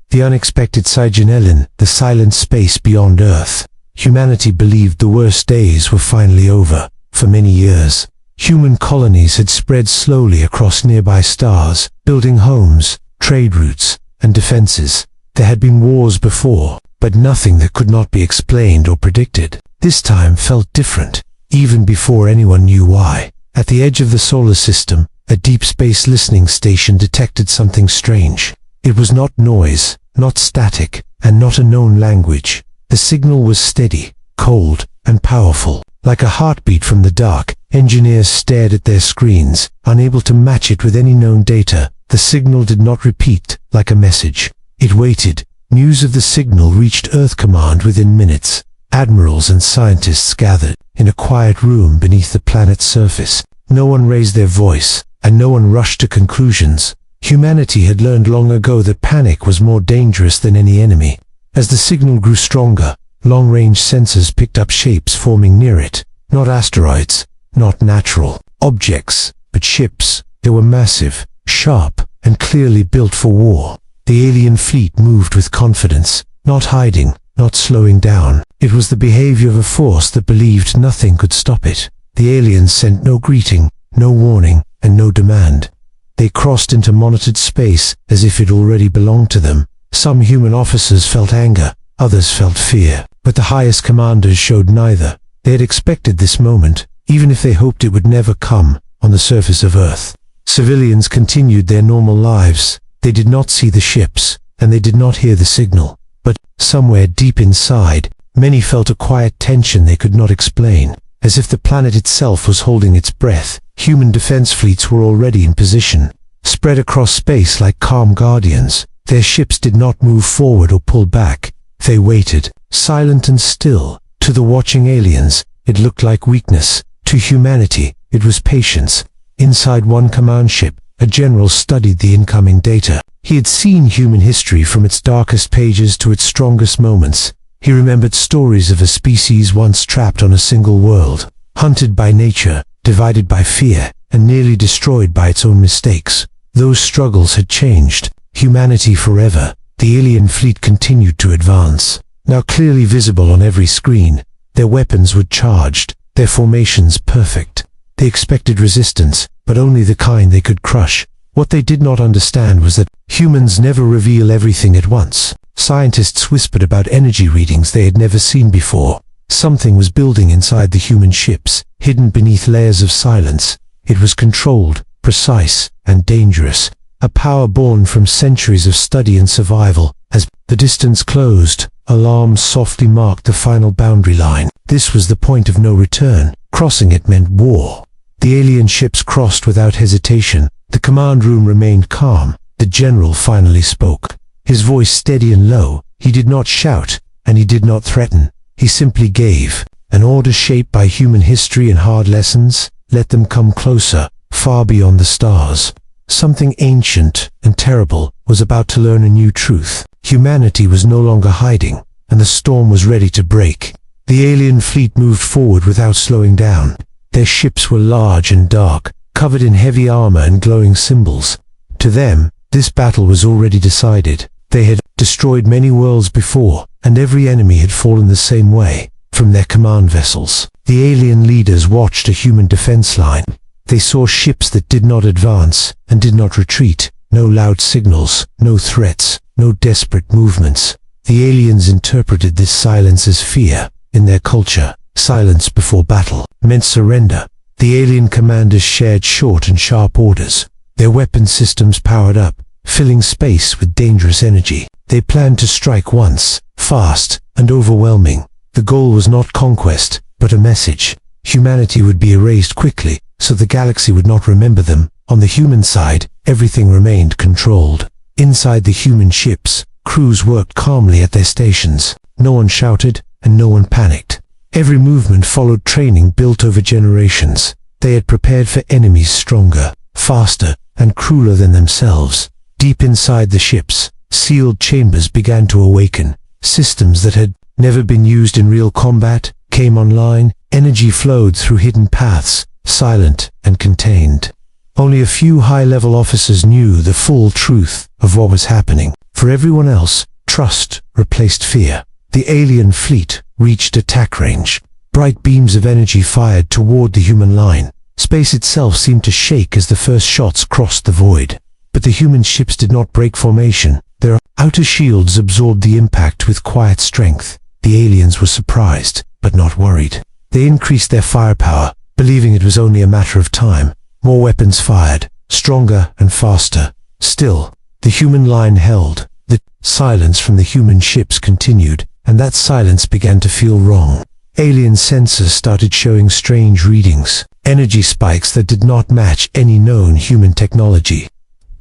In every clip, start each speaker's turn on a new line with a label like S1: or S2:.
S1: the unexpected Sigenelin, the silent space beyond Earth. Humanity believed the worst days were finally over. For many years, human colonies had spread slowly across nearby stars, building homes, trade routes, and defenses. There had been wars before, but nothing that could not be explained or predicted. This time felt different, even before anyone knew why. At the edge of the solar system, a deep space listening station detected something strange. It was not noise, not static, and not a known language. The signal was steady, cold, and powerful. Like a heartbeat from the dark, engineers stared at their screens, unable to match it with any known data. The signal did not repeat, like a message. It waited. News of the signal reached Earth Command within minutes. Admirals and scientists gathered in a quiet room beneath the planet's surface. No one raised their voice, and no one rushed to conclusions. Humanity had learned long ago that panic was more dangerous than any enemy. As the signal grew stronger, long-range sensors picked up shapes forming near it. Not asteroids, not natural objects, but ships. They were massive, sharp, and clearly built for war. The alien fleet moved with confidence, not hiding, not slowing down. It was the behavior of a force that believed nothing could stop it. The aliens sent no greeting, no warning, and no demand. They crossed into monitored space as if it already belonged to them. Some human officers felt anger, others felt fear, but the highest commanders showed neither. They had expected this moment, even if they hoped it would never come. On the surface of Earth, civilians continued their normal lives. They did not see the ships, and they did not hear the signal. But, somewhere deep inside, many felt a quiet tension they could not explain. As if the planet itself was holding its breath, human defense fleets were already in position, spread across space like calm guardians. Their ships did not move forward or pull back. They waited, silent and still. To the watching aliens, it looked like weakness. To humanity, it was patience. Inside one command ship, a general studied the incoming data. He had seen human history from its darkest pages to its strongest moments. He remembered stories of a species once trapped on a single world, hunted by nature, divided by fear, and nearly destroyed by its own mistakes. Those struggles had changed humanity forever. The alien fleet continued to advance, now clearly visible on every screen. Their weapons were charged, their formations perfect. They expected resistance, but only the kind they could crush. What they did not understand was that humans never reveal everything at once. Scientists whispered about energy readings they had never seen before. Something was building inside the human ships, hidden beneath layers of silence. It was controlled, precise, and dangerous. A power born from centuries of study and survival. As the distance closed, alarms softly marked the final boundary line. This was the point of no return. Crossing it meant war. The alien ships crossed without hesitation. The command room remained calm. The general finally spoke. His voice steady and low. He did not shout, and he did not threaten. He simply gave an order shaped by human history and hard lessons. Let them come closer, far beyond the stars. Something ancient and terrible was about to learn a new truth. Humanity was no longer hiding, and the storm was ready to break. The alien fleet moved forward without slowing down. Their ships were large and dark, covered in heavy armor and glowing symbols. To them, this battle was already decided. They had destroyed many worlds before, and every enemy had fallen the same way. From their command vessels, the alien leaders watched a human defense line. They saw ships that did not advance and did not retreat. No loud signals, no threats, no desperate movements. The aliens interpreted this silence as fear. In their culture, silence before battle meant surrender. The alien commanders shared short and sharp orders. Their weapon systems powered up, filling space with dangerous energy. They planned to strike once, fast and overwhelming. The goal was not conquest, but a message. Humanity would be erased quickly, so the galaxy would not remember them. On the human side, everything remained controlled. Inside the human ships, crews worked calmly at their stations. No one shouted, and no one panicked. Every movement followed training built over generations. They had prepared for enemies stronger, faster, and crueler than themselves. Deep inside the ships, sealed chambers began to awaken. Systems that had never been used in real combat came online. Energy flowed through hidden paths, silent and contained. Only a few high-level officers knew the full truth of what was happening. For everyone else, trust replaced fear. The alien fleet reached attack range. Bright beams of energy fired toward the human line. Space itself seemed to shake as the first shots crossed the void. But the human ships did not break formation. Their outer shields absorbed the impact with quiet strength. The aliens were surprised, but not worried. They increased their firepower, believing it was only a matter of time. More weapons fired, stronger and faster. Still, the human line held. The silence from the human ships continued, and that silence began to feel wrong. Alien sensors started showing strange readings, energy spikes that did not match any known human technology.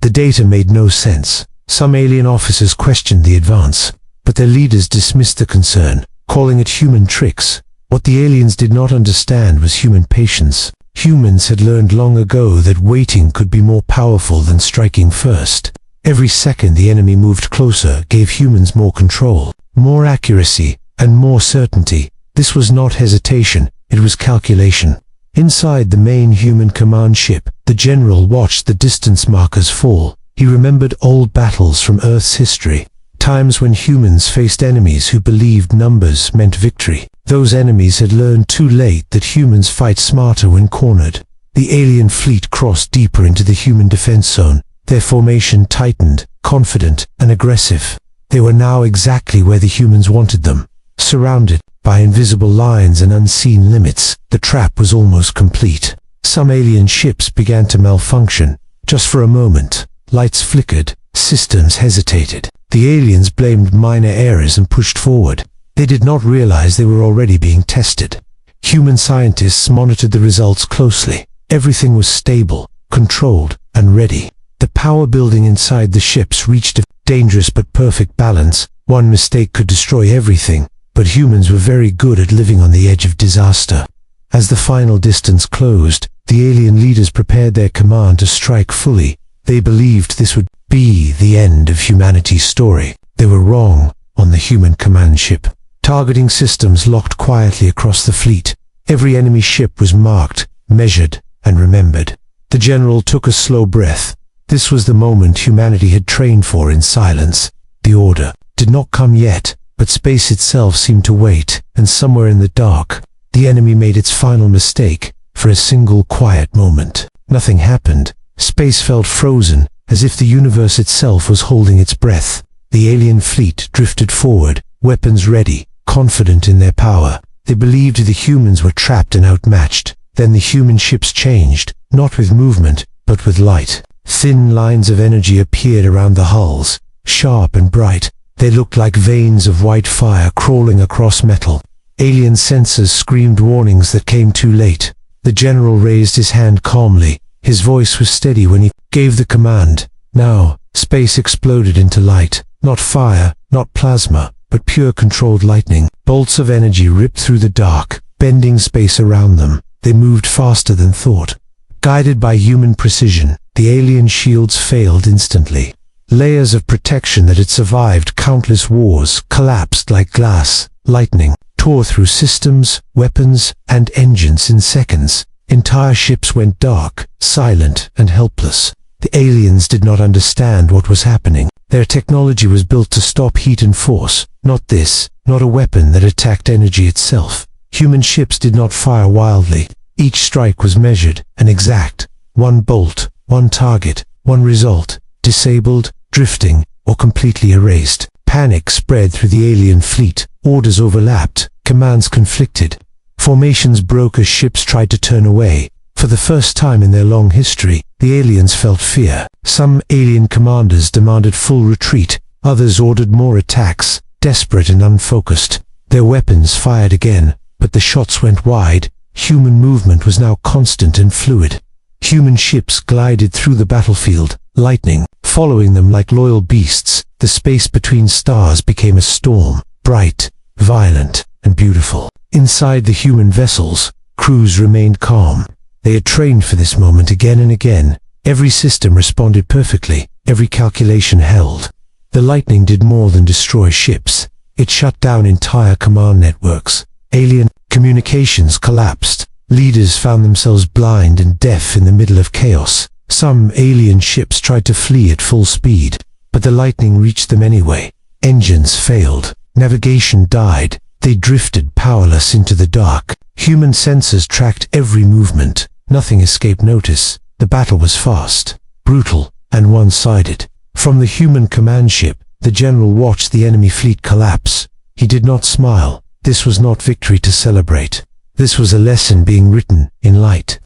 S1: The data made no sense. Some alien officers questioned the advance, but their leaders dismissed the concern, calling it human tricks. What the aliens did not understand was human patience. Humans had learned long ago that waiting could be more powerful than striking first. Every second the enemy moved closer gave humans more control, more accuracy, and more certainty. This was not hesitation, it was calculation. Inside the main human command ship, the general watched the distance markers fall. He remembered old battles from Earth's history, times when humans faced enemies who believed numbers meant victory. Those enemies had learned too late that humans fight smarter when cornered. The alien fleet crossed deeper into the human defense zone. Their formation tightened, confident and aggressive. They were now exactly where the humans wanted them. Surrounded by invisible lines and unseen limits, the trap was almost complete. Some alien ships began to malfunction. Just for a moment, lights flickered, systems hesitated. The aliens blamed minor errors and pushed forward. They did not realize they were already being tested. Human scientists monitored the results closely. Everything was stable, controlled, and ready. The power building inside the ships reached a dangerous but perfect balance. One mistake could destroy everything, but humans were very good at living on the edge of disaster. As the final distance closed, the alien leaders prepared their command to strike fully. They believed this would be the end of humanity's story. They were wrong on the human command ship. Targeting systems locked quietly across the fleet. Every enemy ship was marked, measured, and remembered. The general took a slow breath. This was the moment humanity had trained for in silence. The order did not come yet, but space itself seemed to wait, and somewhere in the dark, the enemy made its final mistake. For a single quiet moment, nothing happened. Space felt frozen, as if the universe itself was holding its breath. The alien fleet drifted forward, weapons ready, confident in their power. They believed the humans were trapped and outmatched. Then the human ships changed, not with movement, but with light. Thin lines of energy appeared around the hulls, sharp and bright. They looked like veins of white fire crawling across metal. Alien sensors screamed warnings that came too late. The general raised his hand calmly. His voice was steady when he gave the command. Now, space exploded into light. Not fire, not plasma, but pure controlled lightning. Bolts of energy ripped through the dark, bending space around them. They moved faster than thought. Guided by human precision, the alien shields failed instantly. Layers of protection that had survived countless wars collapsed like glass. Lightning tore through systems, weapons, and engines in seconds. Entire ships went dark, silent, and helpless. The aliens did not understand what was happening. Their technology was built to stop heat and force. Not this, not a weapon that attacked energy itself. Human ships did not fire wildly. Each strike was measured and exact. One bolt, one target, one result. Disabled, drifting, or completely erased. Panic spread through the alien fleet. Orders overlapped. Commands conflicted. Formations broke as ships tried to turn away. For the first time in their long history, the aliens felt fear. Some alien commanders demanded full retreat. Others ordered more attacks, desperate and unfocused. Their weapons fired again, but the shots went wide. Human movement was now constant and fluid. Human ships glided through the battlefield, lightning following them like loyal beasts. The space between stars became a storm, bright, violent, and beautiful. Inside the human vessels, crews remained calm. They had trained for this moment again and again. Every system responded perfectly. Every calculation held. The lightning did more than destroy ships. It shut down entire command networks. Alien communications collapsed. Leaders found themselves blind and deaf in the middle of chaos. Some alien ships tried to flee at full speed. but the lightning reached them anyway. Engines failed. Navigation died. They drifted powerless into the dark. Human sensors tracked every movement. Nothing escaped notice. The battle was fast, brutal, and one-sided. From the human command ship, the general watched the enemy fleet collapse. He did not smile. This was not victory to celebrate. This was a lesson being written in light.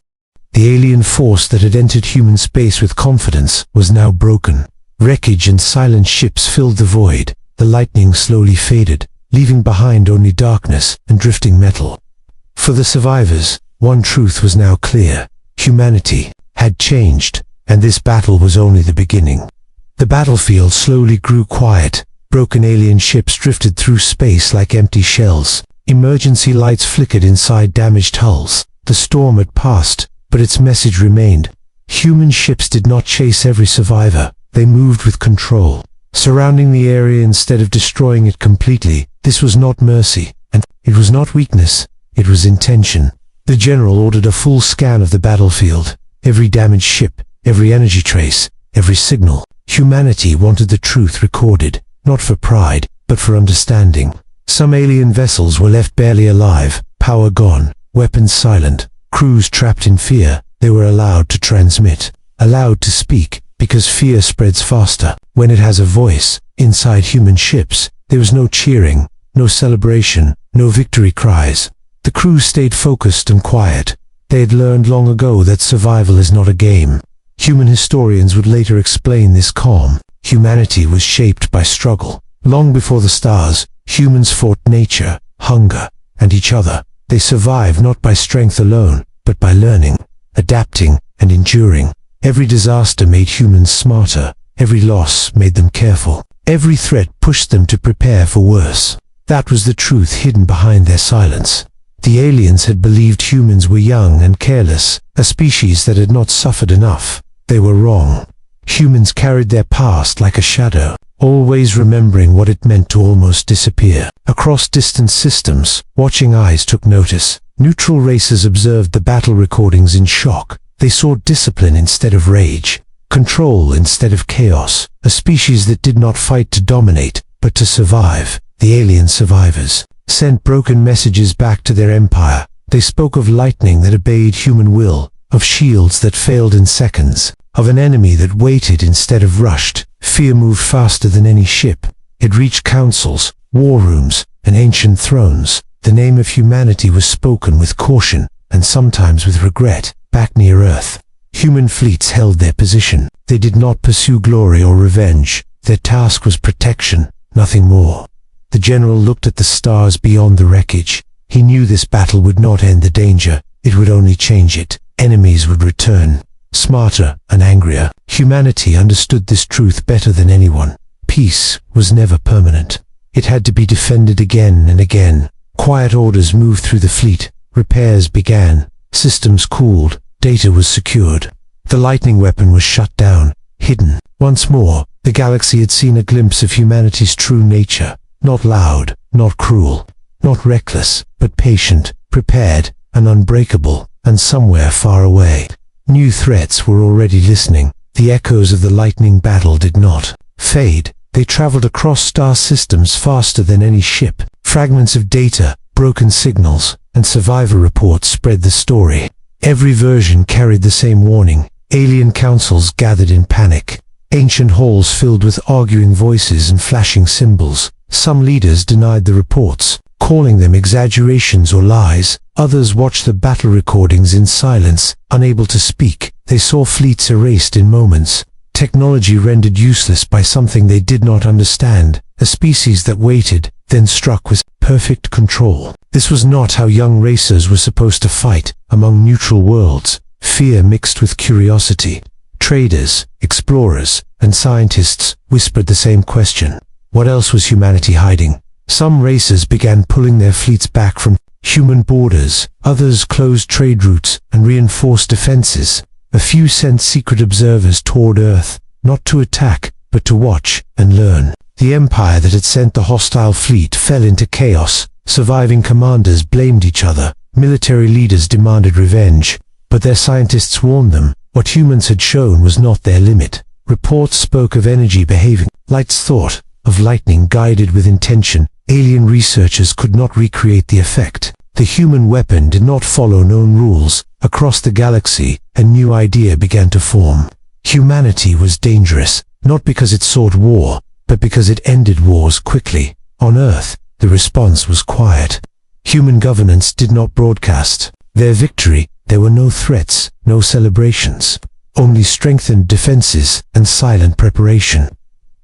S1: The alien force that had entered human space with confidence was now broken. Wreckage and silent ships filled the void. The lightning slowly faded, leaving behind only darkness and drifting metal. For the survivors, one truth was now clear. Humanity had changed, and this battle was only the beginning. The battlefield slowly grew quiet. Broken alien ships drifted through space like empty shells. Emergency lights flickered inside damaged hulls. The storm had passed, but its message remained. Human ships did not chase every survivor. They moved with control, surrounding the area instead of destroying it completely. This was not mercy, and it was not weakness. It was intention. The general ordered a full scan of the battlefield. Every damaged ship, every energy trace, every signal. Humanity wanted the truth recorded, not for pride, but for understanding. Some alien vessels were left barely alive, power gone, weapons silent, crews trapped in fear. They were allowed to transmit, allowed to speak, because fear spreads faster when it has a voice. Inside human ships, there was no cheering, no celebration, no victory cries. The crew stayed focused and quiet. They had learned long ago that survival is not a game. Human historians would later explain this calm. Humanity was shaped by struggle. Long before the stars, humans fought nature, hunger, and each other. They survived not by strength alone, but by learning, adapting, and enduring. Every disaster made humans smarter. Every loss made them careful. Every threat pushed them to prepare for worse. That was the truth hidden behind their silence. The aliens had believed humans were young and careless, a species that had not suffered enough. They were wrong. Humans carried their past like a shadow, always remembering what it meant to almost disappear. Across distant systems, watching eyes took notice. Neutral races observed the battle recordings in shock. They saw discipline instead of rage, control instead of chaos, a species that did not fight to dominate, but to survive. The alien survivors sent broken messages back to their empire. They spoke of lightning that obeyed human will, of shields that failed in seconds, of an enemy that waited instead of rushed. Fear moved faster than any ship. It reached councils, war rooms, and ancient thrones. The name of humanity was spoken with caution, and sometimes with regret. Back near Earth, human fleets held their position. They did not pursue glory or revenge. Their task was protection, nothing more. The general looked at the stars beyond the wreckage. He knew this battle would not end the danger. It would only change it. Enemies would return, smarter and angrier. Humanity understood this truth better than anyone. Peace was never permanent. It had to be defended again and again. Quiet orders moved through the fleet. Repairs began. Systems cooled. Data was secured. The lightning weapon was shut down, hidden. Once more, the galaxy had seen a glimpse of humanity's true nature. Not loud, not cruel, not reckless, but patient, prepared, and unbreakable. And somewhere far away, new threats were already listening. The echoes of the lightning battle did not fade. They traveled across star systems faster than any ship. Fragments of data, broken signals, and survivor reports spread the story. Every version carried the same warning. Alien councils gathered in panic. Ancient halls filled with arguing voices and flashing symbols. Some leaders denied the reports, calling them exaggerations or lies. Others watched the battle recordings in silence, unable to speak. They saw fleets erased in moments. Technology rendered useless by something they did not understand. A species that waited, then struck with perfect control. This was not how young racers were supposed to fight among neutral worlds. Fear mixed with curiosity. Traders, explorers, and scientists whispered the same question. What else was humanity hiding? Some races began pulling their fleets back from human borders. Others closed trade routes and reinforced defenses. A few sent secret observers toward Earth, not to attack, but to watch and learn. The empire that had sent the hostile fleet fell into chaos. Surviving commanders blamed each other. Military leaders demanded revenge. But their scientists warned them. What humans had shown was not their limit. Reports spoke of energy behaving Light's thought of lightning guided with intention. Alien researchers could not recreate the effect. The human weapon did not follow known rules. Across the galaxy, a new idea began to form. Humanity was dangerous, not because it sought war, but because it ended wars quickly. On Earth, the response was quiet. Human governance did not broadcast their victory. There were no threats, no celebrations, only strengthened defenses and silent preparation.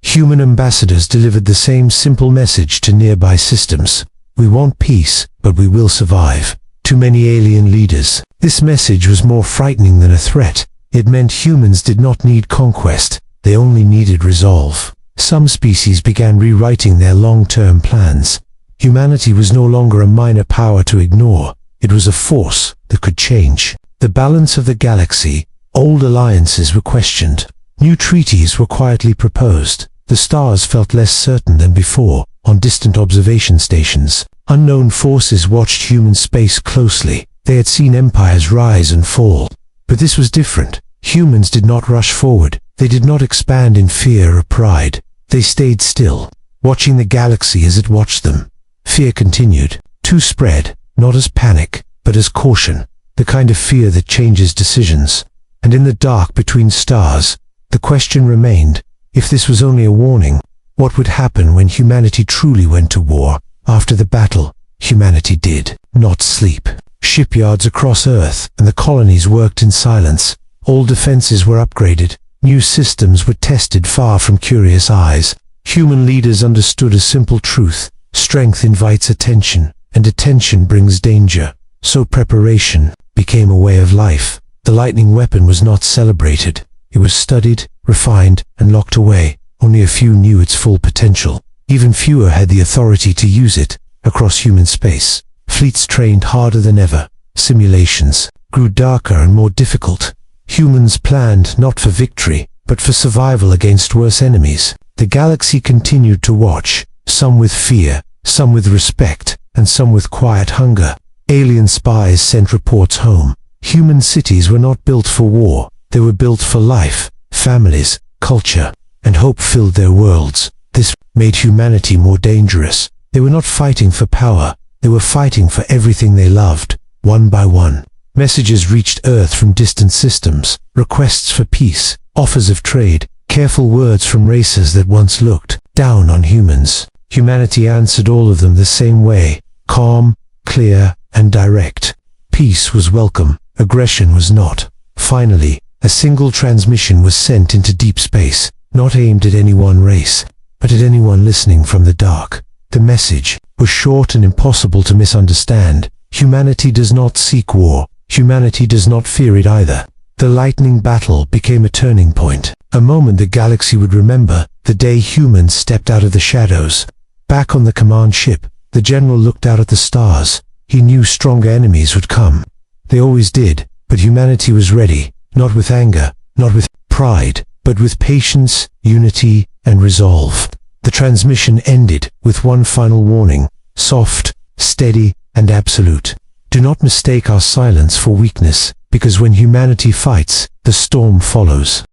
S1: Human ambassadors delivered the same simple message to nearby systems. We want peace, but we will survive. Too many alien leaders. This message was more frightening than a threat. It meant humans did not need conquest, they only needed resolve. Some species began rewriting their long-term plans. Humanity was no longer a minor power to ignore. It was a force that could change the balance of the galaxy. Old alliances were questioned. New treaties were quietly proposed. The stars felt less certain than before. On distant observation stations, unknown forces watched human space closely. They had seen empires rise and fall. But this was different. Humans did not rush forward. They did not expand in fear or pride. They stayed still, watching the galaxy as it watched them. Fear continued to spread, not as panic, but as caution, the kind of fear that changes decisions. And in the dark between stars, the question remained, if this was only a warning, what would happen when humanity truly went to war? After the battle, humanity did not sleep. Shipyards across Earth and the colonies worked in silence. All defenses were upgraded. New systems were tested far from curious eyes. Human leaders understood a simple truth. Strength invites attention, and attention brings danger. So preparation became a way of life. The lightning weapon was not celebrated. It was studied, refined, and locked away. Only a few knew its full potential. Even fewer had the authority to use it. Across human space, fleets trained harder than ever. Simulations grew darker and more difficult. Humans planned not for victory, but for survival against worse enemies. The galaxy continued to watch, some with fear, some with respect, and some with quiet hunger. Alien spies sent reports home. Human cities were not built for war. They were built for life, families, culture, and hope filled their worlds. This made humanity more dangerous. They were not fighting for power. They were fighting for everything they loved. One by one, messages reached Earth from distant systems, requests for peace, offers of trade, careful words from races that once looked down on humans. Humanity answered all of them the same way, calm, clear, and direct. Peace was welcome, aggression was not. Finally, a single transmission was sent into deep space, not aimed at any one race, but at anyone listening from the dark. The message was short and impossible to misunderstand. Humanity does not seek war. Humanity does not fear it either. The lightning battle became a turning point, a moment the galaxy would remember, the day humans stepped out of the shadows. Back on the command ship, the general looked out at the stars. He knew stronger enemies would come. They always did, but humanity was ready, not with anger, not with pride, but with patience, unity, and resolve. The transmission ended with one final warning, soft, steady, and absolute. Do not mistake our silence for weakness, because when humanity fights, the storm follows.